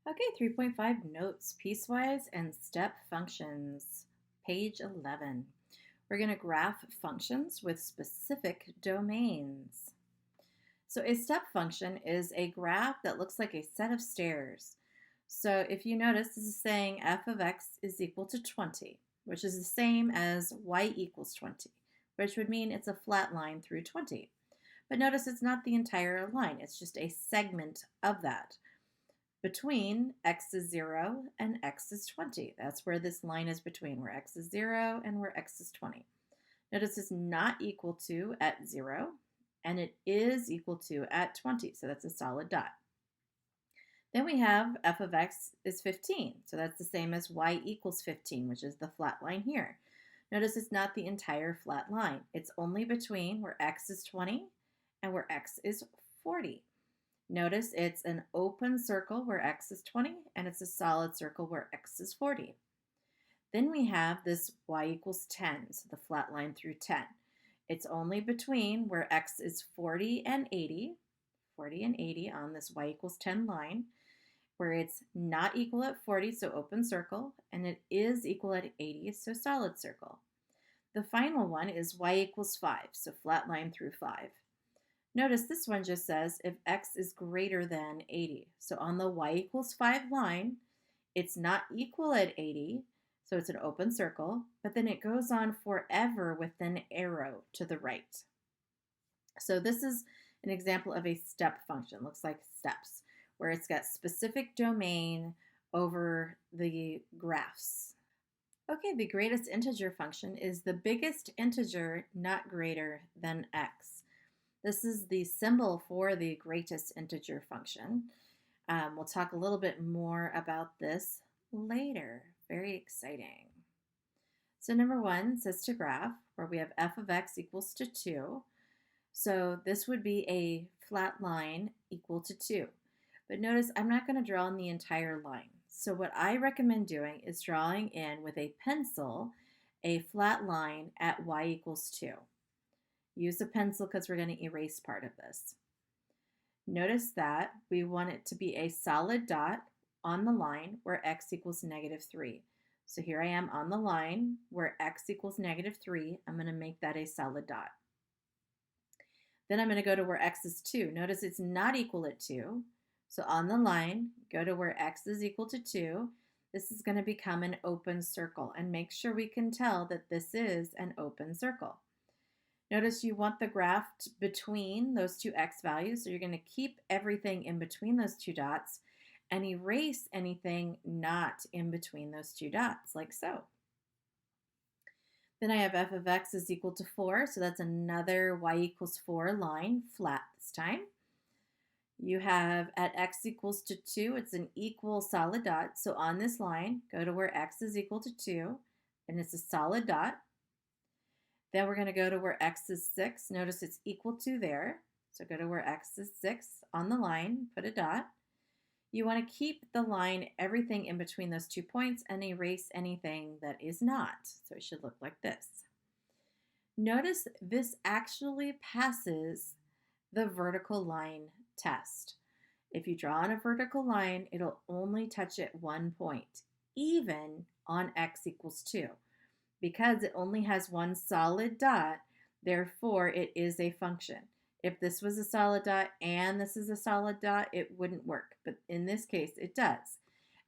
Okay, 3.5 notes, piecewise and step functions, page 11. We're going to graph functions with specific domains. So a step function is a graph that looks like a set of stairs. So if you notice, this is saying f of x is equal to 20, which is the same as y equals 20, which would mean it's a flat line through 20. But notice it's not the entire line, it's just a segment of that between x is 0 and x is 20. That's where this line is between, where x is 0 and where x is 20. Notice it's not equal to at 0, and it is equal to at 20, so that's a solid dot. Then we have f of x is 15, so that's the same as y equals 15, which is the flat line here. Notice it's not the entire flat line. It's only between where x is 20 and where x is 40. Notice it's an open circle where x is 20, and it's a solid circle where x is 40. Then we have this y equals 10, so the flat line through 10. It's only between where x is 40 and 80 on this y equals 10 line, where it's not equal at 40, so open circle, and it is equal at 80, so solid circle. The final one is y equals 5, so flat line through 5. Notice this one just says if x is greater than 80. So on the y equals 5 line, it's not equal at 80, so it's an open circle, but then it goes on forever with an arrow to the right. So this is an example of a step function, looks like steps, where it's got specific domain over the graphs. Okay, the greatest integer function is the biggest integer not greater than x. This is the symbol for the greatest integer function. We'll talk a little bit more about this later. Very exciting. So number 1 says to graph, where we have f of x equals to 2. So this would be a flat line equal to 2. But notice I'm not going to draw in the entire line. So what I recommend doing is drawing in with a pencil a flat line at y equals 2. Use a pencil because we're going to erase part of this. Notice that we want it to be a solid dot on the line where x equals -3. So here I am on the line where x equals -3. I'm going to make that a solid dot. Then I'm going to go to where x is 2. Notice it's not equal at 2. So on the line, go to where x is equal to 2. This is going to become an open circle. And make sure we can tell that this is an open circle. Notice you want the graph between those two x values, so you're going to keep everything in between those two dots and erase anything not in between those two dots, like so. Then I have f of x is equal to 4, so that's another y equals 4 line, flat this time. You have at x equals to 2, it's an equal solid dot, so on this line, go to where x is equal to 2, and it's a solid dot. Then we're going to go to where x is 6. Notice it's equal to there. So go to where x is 6 on the line, put a dot. You want to keep the line, everything in between those 2 points, and erase anything that is not. So it should look like this. Notice this actually passes the vertical line test. If you draw on a vertical line, it'll only touch at 1 point, even on x equals 2. Because it only has one solid dot, therefore it is a function. If this was a solid dot and this is a solid dot, it wouldn't work. But in this case, it does.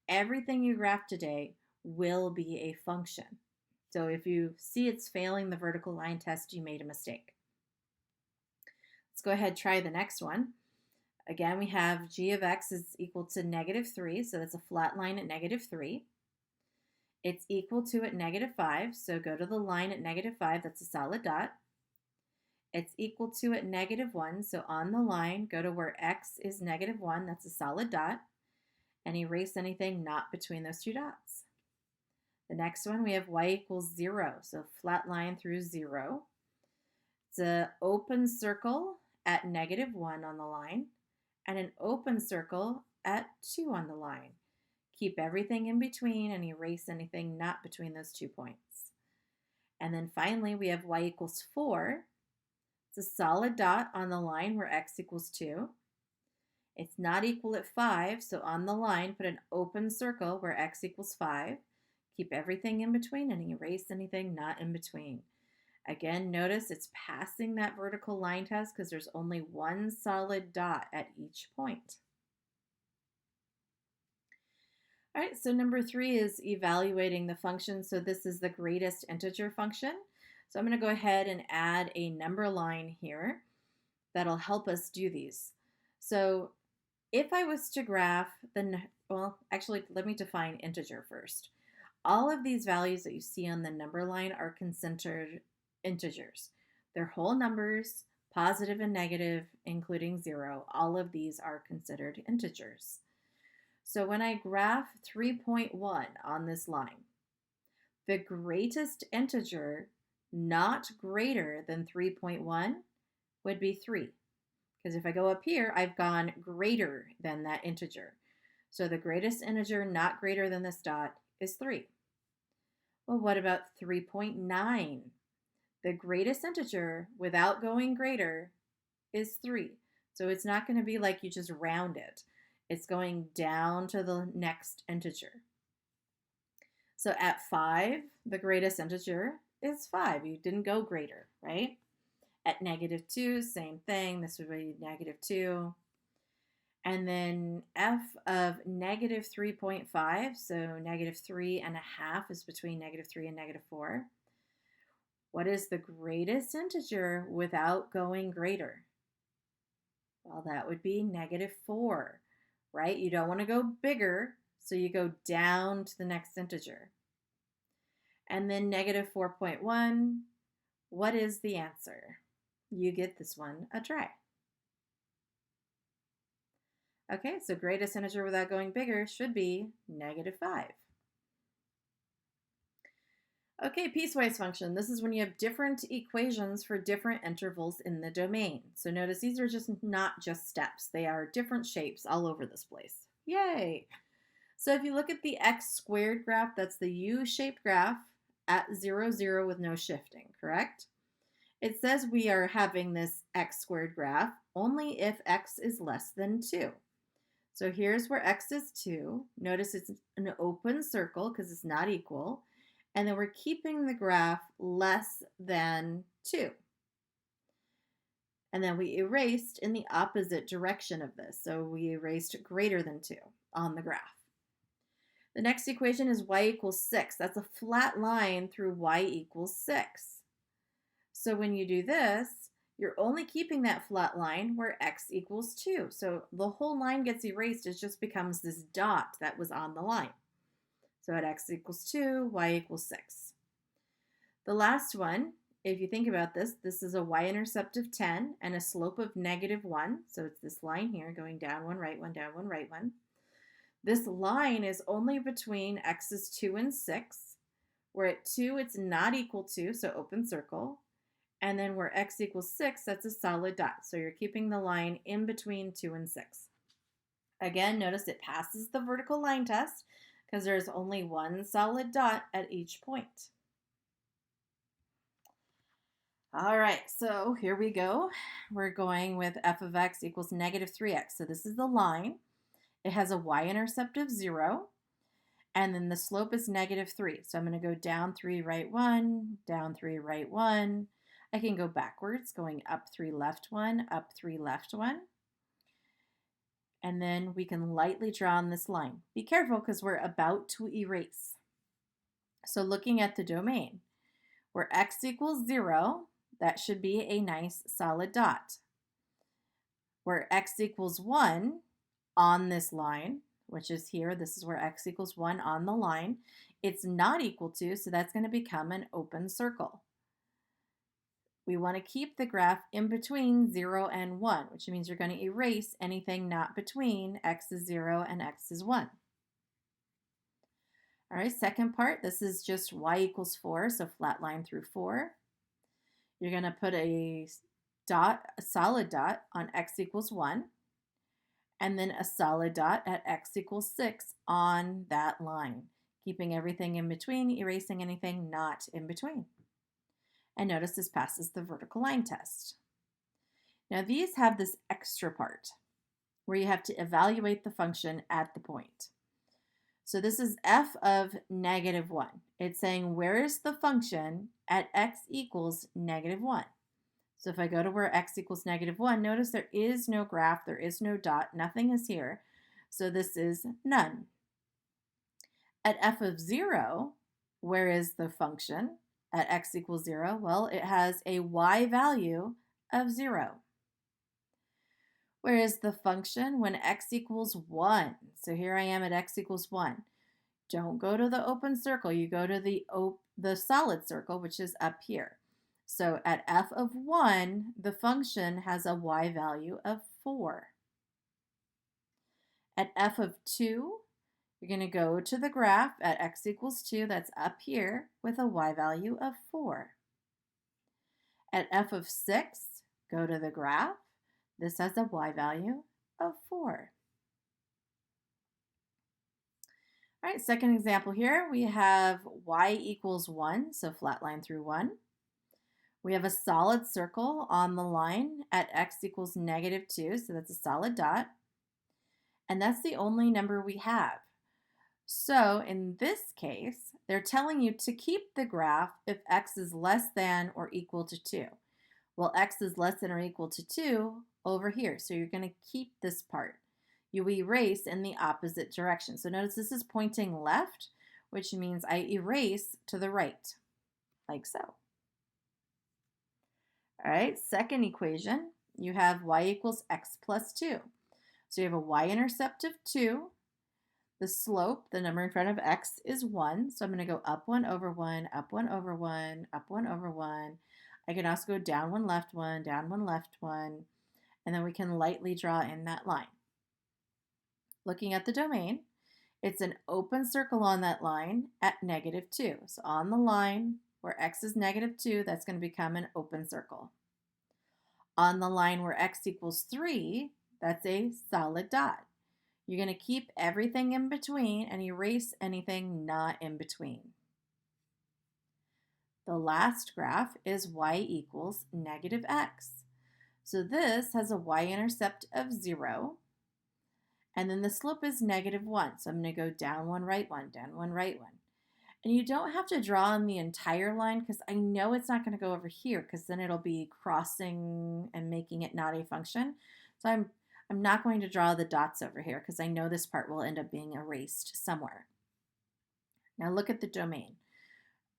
Everything you graph today will be a function. So if you see it's failing the vertical line test, you made a mistake. Let's go ahead and try the next one. Again, we have g of x is equal to -3, so that's a flat line at -3. It's equal to at -5, so go to the line at -5, that's a solid dot. It's equal to at -1, so on the line, go to where x is -1, that's a solid dot, and erase anything not between those two dots. The next one, we have y equals 0, so flat line through 0. It's an open circle at -1 on the line, and an open circle at 2 on the line. Keep everything in between and erase anything not between those 2 points. And then finally, we have y equals 4. It's a solid dot on the line where x equals 2. It's not equal at 5, so on the line, put an open circle where x equals 5. Keep everything in between and erase anything not in between. Again, notice it's passing that vertical line test because there's only one solid dot at each point. All right, so number 3 is evaluating the function. So this is the greatest integer function. So I'm going to go ahead and add a number line here that'll help us do these. So if I was to graph well, actually, let me define integer first. All of these values that you see on the number line are considered integers. They're whole numbers, positive and negative, including 0. All of these are considered integers. So when I graph 3.1 on this line, the greatest integer not greater than 3.1 would be 3. Because if I go up here, I've gone greater than that integer. So the greatest integer not greater than this dot is 3. Well, what about 3.9? The greatest integer without going greater is 3. So it's not going to be like you just round it. It's going down to the next integer. So at 5, the greatest integer is 5. You didn't go greater, right? At -2, same thing. This would be -2. And then f of -3.5, so -3.5 is between -3 and -4. What is the greatest integer without going greater? Well, that would be -4, right? You don't want to go bigger, so you go down to the next integer. And then -4.1, what is the answer? You get this one a try. Okay, so greatest integer without going bigger should be -5. Okay, piecewise function. This is when you have different equations for different intervals in the domain. So notice these are not just steps. They are different shapes all over this place. Yay! So if you look at the x squared graph, that's the U-shaped graph at 0, 0 with no shifting, correct? It says we are having this x squared graph only if x is less than 2. So here's where x is 2. Notice it's an open circle because it's not equal. And then we're keeping the graph less than 2. And then we erased in the opposite direction of this. So we erased greater than 2 on the graph. The next equation is y equals 6. That's a flat line through y equals 6. So when you do this, you're only keeping that flat line where x equals 2. So the whole line gets erased. It just becomes this dot that was on the line. So at x equals 2, y equals 6. The last one, if you think about this, this is a y-intercept of 10 and a slope of -1. So it's this line here going down one, right one, down one, right one. This line is only between x's 2 and 6, where at 2 it's not equal to, so open circle. And then where x equals 6, that's a solid dot. So you're keeping the line in between 2 and 6. Again, notice it passes the vertical line test because there's only one solid dot at each point. All right, so here we go. We're going with f of x equals -3x. So this is the line. It has a y-intercept of 0, and then the slope is -3. So I'm going to go down 3, right 1, down 3, right 1. I can go backwards, going up 3, left 1, up 3, left 1. And then we can lightly draw on this line. Be careful because we're about to erase. So looking at the domain, where x equals 0, that should be a nice solid dot. Where x equals 1 on this line, which is here, this is where x equals 1 on the line, it's not equal to, so that's going to become an open circle. We want to keep the graph in between 0 and 1, which means you're going to erase anything not between x is 0 and x is 1. All right, second part, this is just y equals 4, so flat line through 4. You're going to put a solid dot on x equals 1, and then a solid dot at x equals 6 on that line, keeping everything in between, erasing anything not in between. And notice this passes the vertical line test. Now these have this extra part. where you have to evaluate the function at the point. So this is f of negative 1. It's saying where is the function at x equals negative 1. So if I go to where x equals negative 1, notice there is no graph, there is no dot, nothing is here. So this is none. At f of 0, where is the function at x equals 0? Well, it has a y value of 0. Where is the function when x equals 1? So here I am at x equals 1. Don't go to the open circle. You go to the solid circle, which is up here. So at f of 1, the function has a y value of 4. At f of 2, you're going to go to the graph at x equals 2, that's up here, with a y value of 4. At f of 6, go to the graph. This has a y value of 4. All right, second example here, we have y equals 1, so flat line through 1. We have a solid circle on the line at x equals negative 2, so that's a solid dot. And that's the only number we have. So in this case, they're telling you to keep the graph if x is less than or equal to 2. Well, x is less than or equal to 2 over here, so you're going to keep this part. You erase in the opposite direction. So notice this is pointing left, which means I erase to the right, like so. All right, second equation, you have y equals x plus 2. So you have a y-intercept of 2. The slope, the number in front of x, is 1. So I'm going to go up 1 over 1, up 1 over 1, up 1 over 1. I can also go down 1, left 1, down 1, left 1. And then we can lightly draw in that line. Looking at the domain, it's an open circle on that line at negative 2. So on the line where x is negative 2, that's going to become an open circle. On the line where x equals 3, that's a solid dot. You're going to keep everything in between and erase anything not in between. The last graph is y equals negative x. So this has a y-intercept of 0. And then the slope is negative 1. So I'm going to go down 1, right 1, down 1, right 1. And you don't have to draw on the entire line because I know it's not going to go over here because then it'll be crossing and making it not a function. So I'm not going to draw the dots over here because I know this part will end up being erased somewhere. Now look at the domain.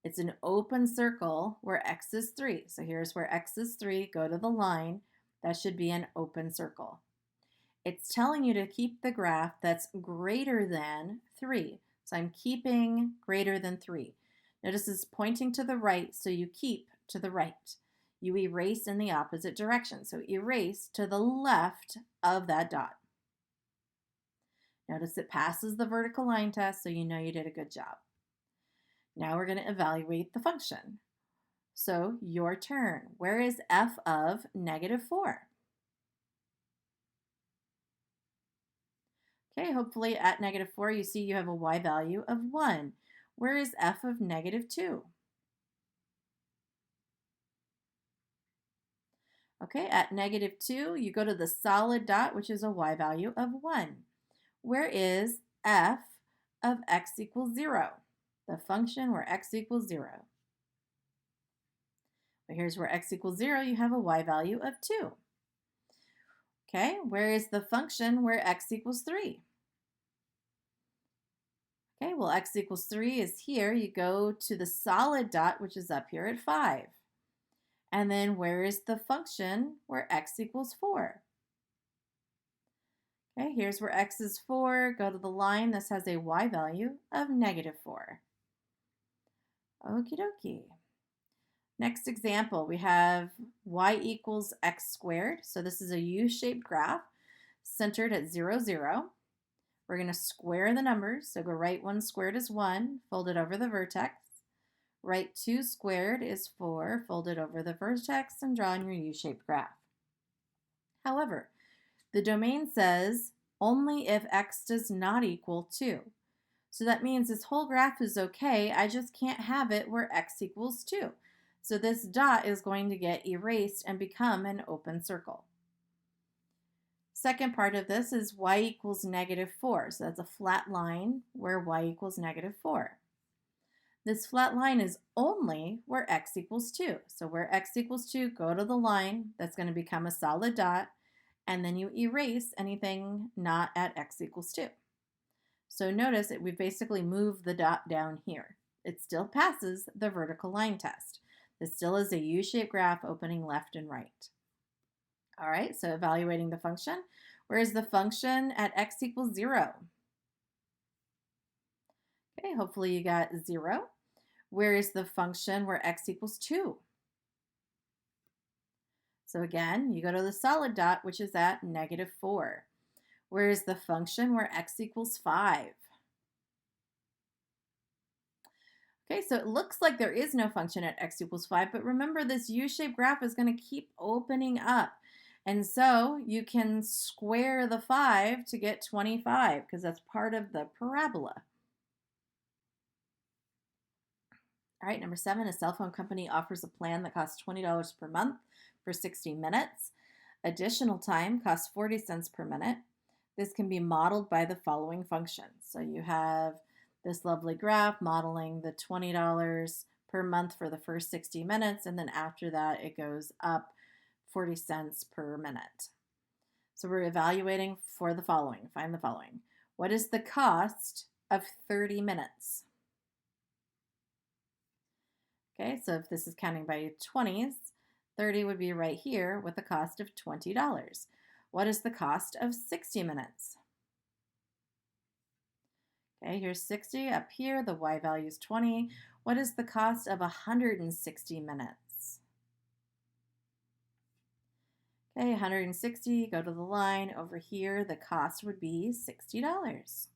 It's an open circle where x is 3. So here's where x is 3. Go to the line. That should be an open circle. It's telling you to keep the graph that's greater than 3. So I'm keeping greater than 3. Notice it's pointing to the right, so you keep to the right. You erase in the opposite direction. So erase to the left of that dot. Notice it passes the vertical line test, so you know you did a good job. Now we're going to evaluate the function. So your turn. Where is f of negative 4? Okay, hopefully at negative 4 you see you have a y value of 1. Where is f of negative 2? Okay, at negative 2 you go to the solid dot, which is a y value of 1. Where is f of x equals 0? The function where x equals 0. But here's where x equals 0, you have a y value of 2. Okay, where is the function where x equals 3? Okay, well, x equals 3 is here. You go to the solid dot, which is up here at 5. And then where is the function where x equals 4? Okay, here's where x is 4. Go to the line. This has a y value of negative 4. Okie dokie. Next example, we have y equals x squared. So this is a U-shaped graph centered at 0, 0. We're going to square the numbers. So go right 1 squared is 1, fold it over the vertex. Right 2 squared is 4, fold it over the vertex, and draw on your U-shaped graph. However, the domain says only if x does not equal 2. So that means this whole graph is okay, I just can't have it where x equals 2. So this dot is going to get erased and become an open circle. Second part of this is y equals -4. So that's a flat line where y equals -4. This flat line is only where x equals 2. So where x equals 2, go to the line. That's going to become a solid dot. And then you erase anything not at x equals 2. So notice that we basically moved the dot down here. It still passes the vertical line test. This still is a U-shaped graph opening left and right. All right, so evaluating the function. Where is the function at x equals 0? Okay, hopefully you got 0. Where is the function where x equals 2? So again, you go to the solid dot, which is at -4. Where is the function where x equals 5? Okay, so it looks like there is no function at x equals 5, but remember this U-shaped graph is going to keep opening up. And so you can square the 5 to get 25 because that's part of the parabola. All right, number 7, a cell phone company offers a plan that costs $20 per month for 60 minutes. Additional time costs 40 cents per minute. This can be modeled by the following functions. So you have this lovely graph modeling the $20 per month for the first 60 minutes, and then after that it goes up 40 cents per minute. So we're evaluating for the following. Find the following. What is the cost of 30 minutes? Okay, so if this is counting by 20s, 30 would be right here with a cost of $20. What is the cost of 60 minutes? Okay, here's 60. Up here, the y value is 20. What is the cost of 160 minutes? Okay, 160, go to the line. Over here, the cost would be $60.